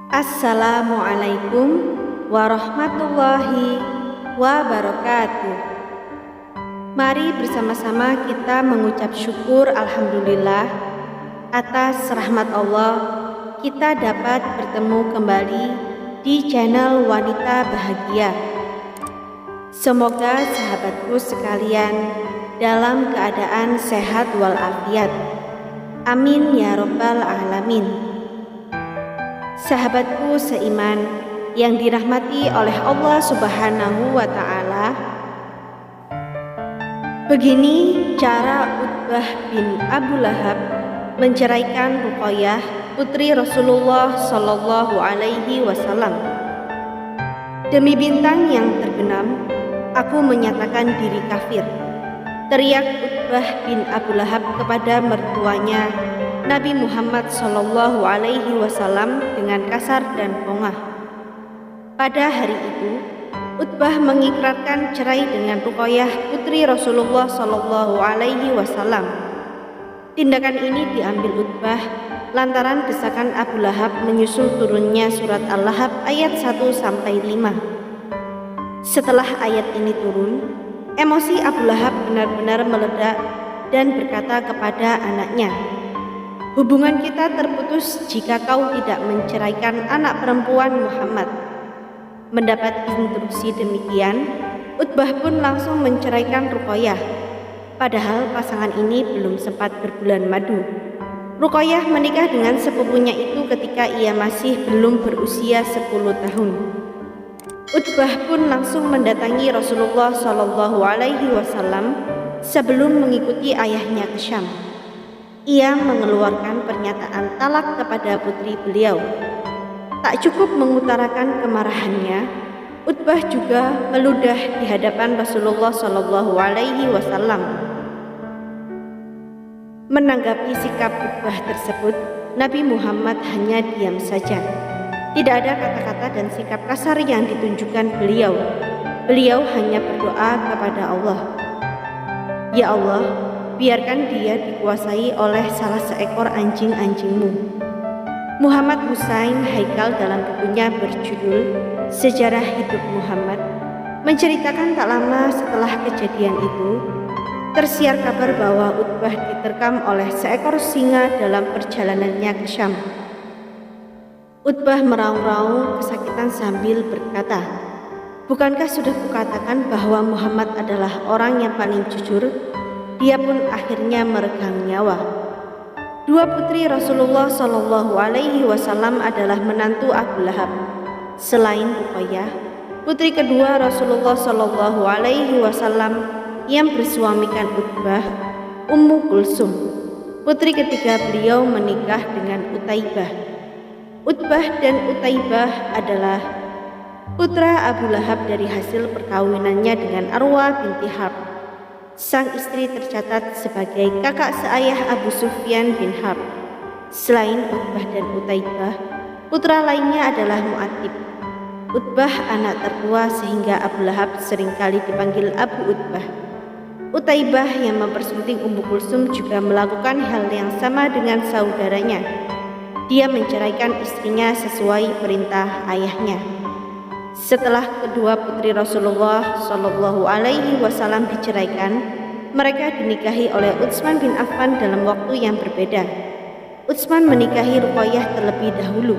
Assalamualaikum warahmatullahi wabarakatuh. Mari bersama-sama kita mengucap syukur alhamdulillah atas rahmat Allah kita dapat bertemu kembali di channel Wanita Bahagia. Semoga sahabatku sekalian dalam keadaan sehat walafiat. Amin ya rabbal alamin. Sahabatku seiman yang dirahmati oleh Allah Subhanahu wa Ta'ala, begini cara Utbah bin Abu Lahab menceraikan Ruqayyah putri Rasulullah Shallallahu Alaihi Wasallam. Demi bintang yang terbenam, aku menyatakan diri kafir, teriak Utbah bin Abu Lahab kepada mertuanya Nabi Muhammad Shallallahu Alaihi Wasallam dengan kasar dan pongah. Pada hari itu, Utbah mengikrarkan cerai dengan Ruqayyah putri Rasulullah Shallallahu Alaihi Wasallam. Tindakan ini diambil Utbah lantaran desakan Abu Lahab menyusul turunnya surat Al-Lahab ayat 1-5. Setelah ayat ini turun, emosi Abu Lahab benar-benar meledak dan berkata kepada anaknya, "Hubungan kita terputus jika kau tidak menceraikan anak perempuan Muhammad." Mendapat instruksi demikian, Utbah pun langsung menceraikan Ruqayyah. Padahal pasangan ini belum sempat berbulan madu. Ruqayyah menikah dengan sepupunya itu ketika ia masih belum berusia 10 tahun. Utbah pun langsung mendatangi Rasulullah Shallallahu Alaihi Wasallam sebelum mengikuti ayahnya ke Syam. Ia mengeluarkan pernyataan talak kepada putri beliau. Tak cukup mengutarakan kemarahannya, Utbah juga meludah di hadapan Rasulullah Shallallahu Alaihi Wasallam. Menanggapi sikap Utbah tersebut, Nabi Muhammad hanya diam saja. Tidak ada kata-kata dan sikap kasar yang ditunjukkan beliau. Beliau hanya berdoa kepada Allah, "Ya Allah, biarkan dia dikuasai oleh salah seekor anjing-anjingmu." Muhammad Husain Haikal dalam bukunya berjudul Sejarah Hidup Muhammad menceritakan tak lama setelah kejadian itu, tersiar kabar bahwa Utbah diterkam oleh seekor singa dalam perjalanannya ke Syam. Utbah meraung-raung kesakitan sambil berkata, "Bukankah sudah kukatakan bahwa Muhammad adalah orang yang paling jujur?" Dia pun akhirnya meregang nyawa. Dua putri Rasulullah Shallallahu Alaihi Wasallam adalah menantu Abu Lahab. Selain Ruqayyah, putri kedua Rasulullah Shallallahu Alaihi Wasallam yang bersuamikan Utbah, Ummu Kulsum. Putri ketiga beliau menikah dengan Utaibah. Utbah dan Utaibah adalah putra Abu Lahab dari hasil perkawinannya dengan Arwah binti Harb. Sang istri tercatat sebagai kakak seayah Abu Sufyan bin Harb. Selain Utbah dan Utaibah, putra lainnya adalah Mu'attib. Utbah anak tertua sehingga Abu Lahab seringkali dipanggil Abu Utbah. Utaibah yang mempersunting Ummu Kulsum juga melakukan hal yang sama dengan saudaranya. Dia menceraikan istrinya sesuai perintah ayahnya. Setelah kedua putri Rasulullah Shallallahu Alaihi Wasallam diceraikan, mereka dinikahi oleh Utsman bin Affan dalam waktu yang berbeda. Utsman menikahi Ruqayyah terlebih dahulu,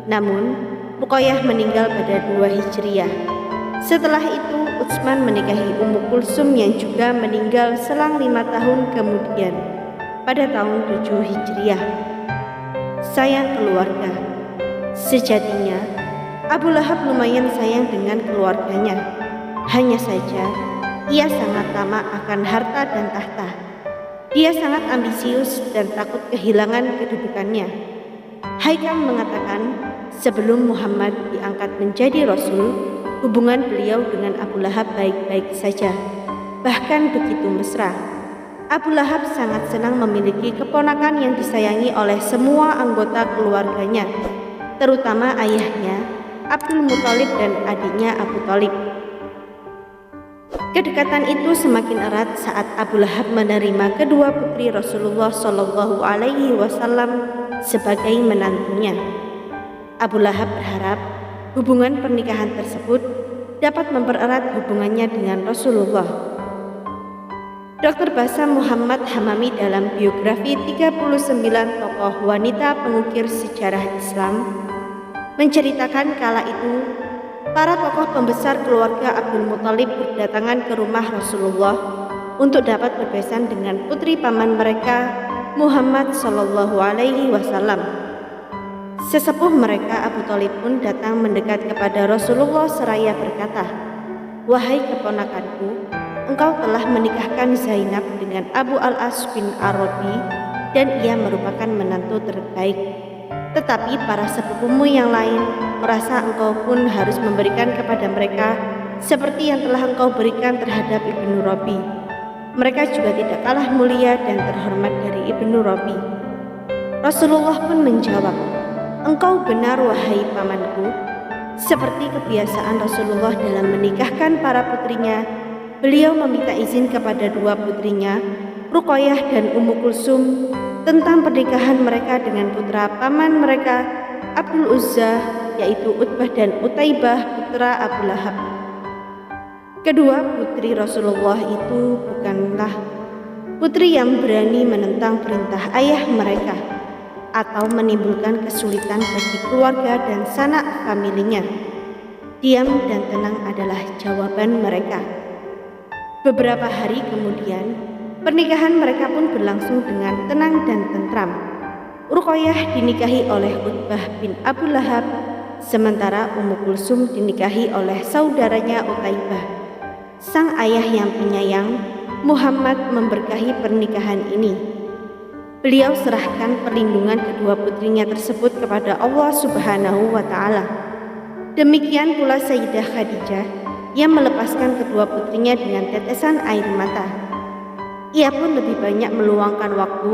namun Ruqayyah meninggal pada 2 Hijriah. Setelah itu Utsman menikahi Ummu Kulsum yang juga meninggal selang 5 tahun kemudian pada tahun 7 Hijriah. Sayang keluarga. Sejatinya Abu Lahab lumayan sayang dengan keluarganya. Hanya saja ia sangat tamak akan harta dan tahta. Dia sangat ambisius dan takut kehilangan kedudukannya. Haikal mengatakan, sebelum Muhammad diangkat menjadi Rasul, hubungan beliau dengan Abu Lahab baik-baik saja, bahkan begitu mesra. Abu Lahab sangat senang memiliki keponakan yang disayangi oleh semua anggota keluarganya, terutama ayahnya Abdul Muthalib dan adiknya Abu Thalib. Kedekatan itu semakin erat saat Abu Lahab menerima kedua putri Rasulullah Shallallahu Alaihi Wasallam sebagai menantunya. Abu Lahab berharap hubungan pernikahan tersebut dapat mempererat hubungannya dengan Rasulullah. Dr. Bassam Muhammad Hamami dalam biografi 39 tokoh wanita pengukir sejarah Islam menceritakan kala itu para tokoh pembesar keluarga Abdul Muthalib berdatangan ke rumah Rasulullah untuk dapat berbesan dengan putri paman mereka Muhammad Shallallahu Alaihi Wasallam. Sesepuh mereka Abu Thalib pun datang mendekat kepada Rasulullah seraya berkata, "Wahai keponakanku, engkau telah menikahkan Zainab dengan Abu Al-As bin Ar-Rabi dan ia merupakan menantu terbaik. Tetapi para sepupumu yang lain merasa engkau pun harus memberikan kepada mereka seperti yang telah engkau berikan terhadap Ibnu Rabi. Mereka juga tidak kalah mulia dan terhormat dari Ibnu Rabi." Rasulullah pun menjawab, "Engkau benar wahai pamanku." Seperti kebiasaan Rasulullah dalam menikahkan para putrinya, beliau meminta izin kepada dua putrinya, Ruqayyah dan Ummu Kulsum, tentang pernikahan mereka dengan putra paman mereka, Abdul Uzza, yaitu Utbah dan Utaibah putra Abu Lahab. Kedua putri Rasulullah itu bukanlah putri yang berani menentang perintah ayah mereka atau menimbulkan kesulitan bagi keluarga dan sanak familinya. Diam dan tenang adalah jawaban mereka. Beberapa hari kemudian, pernikahan mereka pun berlangsung dengan tenang dan tentram. Ruqayyah dinikahi oleh Utbah bin Abu Lahab, sementara Ummu Kulsum dinikahi oleh saudaranya Utaibah. Sang ayah yang penyayang, Muhammad, memberkahi pernikahan ini. Beliau serahkan perlindungan kedua putrinya tersebut kepada Allah Subhanahu wa Ta'ala. Demikian pula Sayyidah Khadijah yang melepaskan kedua putrinya dengan tetesan air mata. Ia pun lebih banyak meluangkan waktu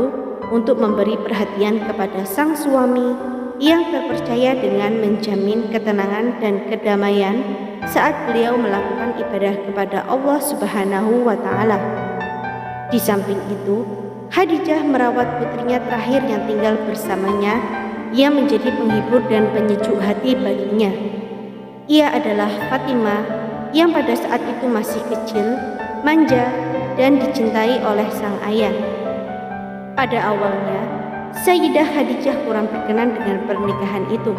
untuk memberi perhatian kepada sang suami yang terpercaya dengan menjamin ketenangan dan kedamaian saat beliau melakukan ibadah kepada Allah Subhanahu wa Ta'ala. Di samping itu, Khadijah merawat putrinya terakhir yang tinggal bersamanya, yang menjadi penghibur dan penyejuk hati baginya. Ia adalah Fatimah yang pada saat itu masih kecil, manja, dan dicintai oleh sang ayah. Pada awalnya, Sayyidah Khadijah kurang berkenan dengan pernikahan itu,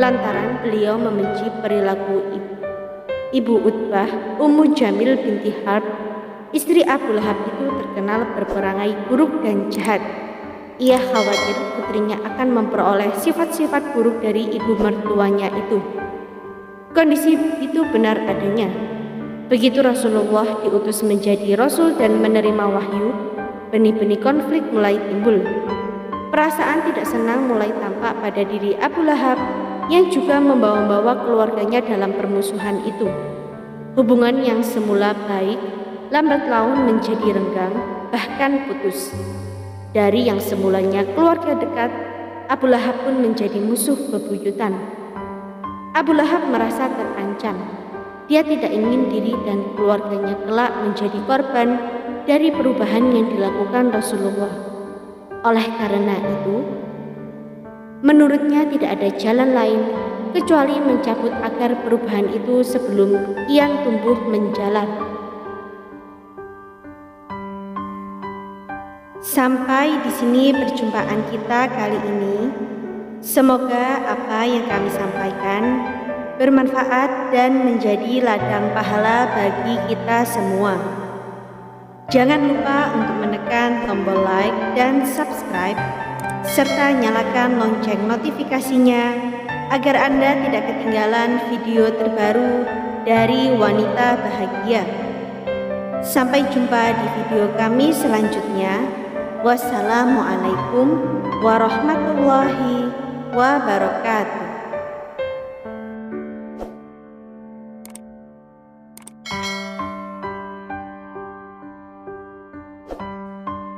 lantaran beliau membenci perilaku ibu Utbah, Ummu Jamil binti Harb. Istri Abu Lahab itu terkenal berperangai buruk dan jahat. Ia khawatir putrinya akan memperoleh sifat-sifat buruk dari ibu mertuanya itu. Kondisi itu benar adanya. Begitu Rasulullah diutus menjadi Rasul dan menerima wahyu, benih-benih konflik mulai timbul. Perasaan tidak senang mulai tampak pada diri Abu Lahab yang juga membawa-bawa keluarganya dalam permusuhan itu. Hubungan yang semula baik lambat laun menjadi renggang, bahkan putus. Dari yang semulanya keluarga dekat, Abu Lahab pun menjadi musuh bebuyutan. Abu Lahab merasa terancam. Dia tidak ingin diri dan keluarganya kelak menjadi korban dari perubahan yang dilakukan Rasulullah. Oleh karena itu, menurutnya tidak ada jalan lain kecuali mencabut akar perubahan itu sebelum kian tumbuh menjalar. Sampai di sini perjumpaan kita kali ini. Semoga apa yang kami sampaikan bermanfaat dan menjadi ladang pahala bagi kita semua. Jangan lupa untuk menekan tombol like dan subscribe serta nyalakan lonceng notifikasinya agar Anda tidak ketinggalan video terbaru dari Wanita Bahagia. Sampai jumpa di video kami selanjutnya. Wassalamualaikum warahmatullahi wabarakatuh.